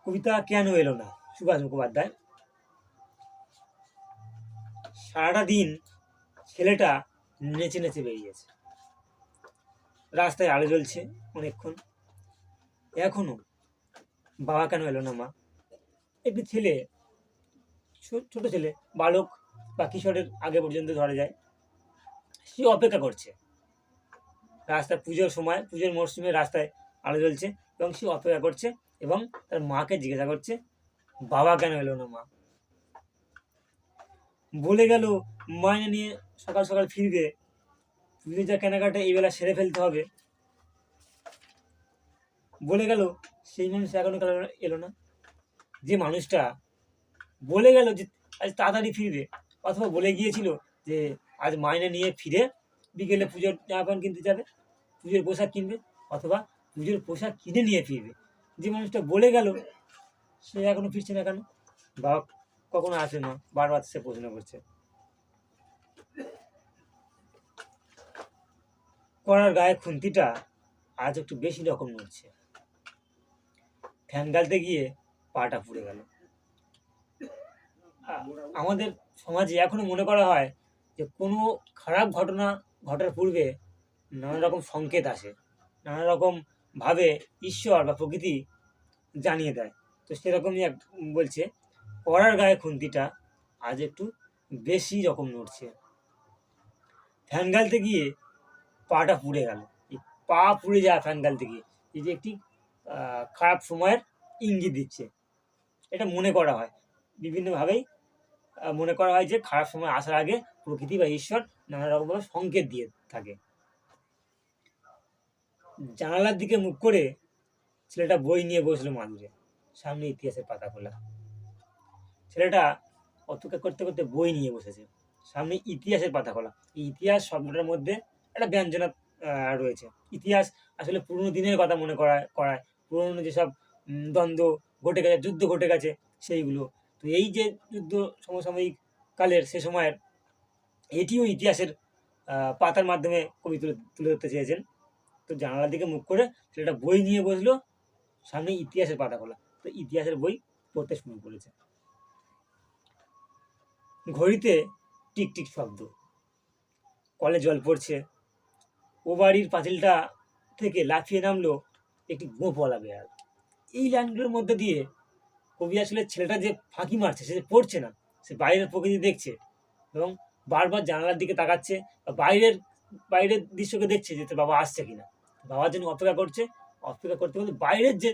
কবিতা কেন এলো না, সুভাষ মুখোপাধ্যায়। সারাটা দিন ছেলেটা নেচে নেচে বেরিয়েছে, রাস্তায় আলো জ্বলছে অনেকক্ষণ, এখনো বাবা কেন এলো না, মা। একটি ছেলে, ছোট ছেলে, বালক বা কিশোরের আগে পর্যন্ত ধরা যায়, সে অপেক্ষা করছে রাস্তায়। পুজোর সময়, পুজোর মরশুমে রাস্তায় আলো জ্বলছে এবং সে অপেক্ষা করছে এবং তার মাকে জিজ্ঞাসা করছে, বাবা কেন এলো না, মা। বলে গেল মাইনে নিয়ে সকাল সকাল ফিরবে, পুজো যা কেনাকাটা এই বেলা সেরে ফেলতে হবে। বলে গেল সেই মানুষ এখনো কেন এলো না। যে মানুষটা বলে গেল যে আজ তাড়াতাড়ি ফিরবে, অথবা বলে গিয়েছিল যে আজ মাইনে নিয়ে ফিরে বিকেলে পুজোর জামা প্যান্ট কিনতে যাবে, পুজোর পোশাক কিনবে, অথবা পুজোর পোশাক কিনে নিয়ে ফিরবে, যে মানুষটা বলে গেল সে এখনো ফিরছে না কেন। বাবা কখনো আসে না, বারবার সে প্রশ্ন করছে। কড়ার গায়ে খুন্তিটা আজ একটু বেশি রকম নড়ছে, ফ্যান গালতে গিয়ে পাটা পুড়ে গেল। আমাদের সমাজে এখনো মনে করা হয় যে কোনো খারাপ ঘটনা ঘটার পূর্বে নানা রকম সংকেত আসে, নানা রকম ভাবে ঈশ্বর বা প্রকৃতি জানিয়ে দেয়। তো সেরকমই বলছে, কড়ার গায়ে খুন্তিটা আজ একটু বেশি রকম নড়ছে, ফ্যান গালতে গিয়ে পাটা পুড়ে গেল। এই পা পুড়ে যায় ফ্যান গালতে গিয়ে, এই যে একটি খারাপ সময়ের ইঙ্গিত দিচ্ছে। এটা মনে করা হয় বিভিন্নভাবেই, মনে করা হয় যে খারাপ সময় আসার আগে প্রকৃতি বা ঈশ্বর নানা রকমভাবে সংকেত দিয়ে থাকে। জানালার দিকে মুখ করে ছেলেটা বই নিয়ে বসলো মাদুরে, সামনে ইতিহাসের পাতা খোলা। ছেলেটা অপেক্ষা করতে করতে বই নিয়ে বসেছে, সামনে ইতিহাসের পাতা খোলা। এই ইতিহাস শব্দটার মধ্যে একটা ব্যঞ্জনা রয়েছে। ইতিহাস আসলে পুরনো দিনের কথা মনে করায়, পুরনো যেসব দ্বন্দ্ব ঘটে গেছে, যুদ্ধ ঘটে গেছে সেইগুলো। তো এই যে যুদ্ধ সমসাময়িক কালের, সে সময়ের, এটিও ইতিহাসের পাতার মাধ্যমে কবি তুলে ধরতে চেয়েছেন। তো জানালার দিকে মুখ করে ছেলেটা বই নিয়ে বসলো, সামনে ইতিহাসের পাতা খোলা। তো ইতিহাসের বই পড়তে শুরু করেছে। ঘড়িতে টিকটিক শব্দ, কলে জল পড়ছে। ও বাড়ির পাঁচিলটা থেকে লাফিয়ে নামলো একটি গোঁফওয়ালা বেড়াল। এই লাইনগুলোর মধ্যে দিয়ে কবি আসলে ছেলেটা যে ফাঁকি মারছে, সে যে পড়ছে না, সে বাইরের প্রকৃতি দেখছে এবং বারবার জানালার দিকে তাকাচ্ছে, বাইরের দৃশ্যকে দেখছে যে তোর বাবা আসছে কিনা। বাবার জন্য অপেক্ষা করছে, অপেক্ষা করতে করতে বাইরের যে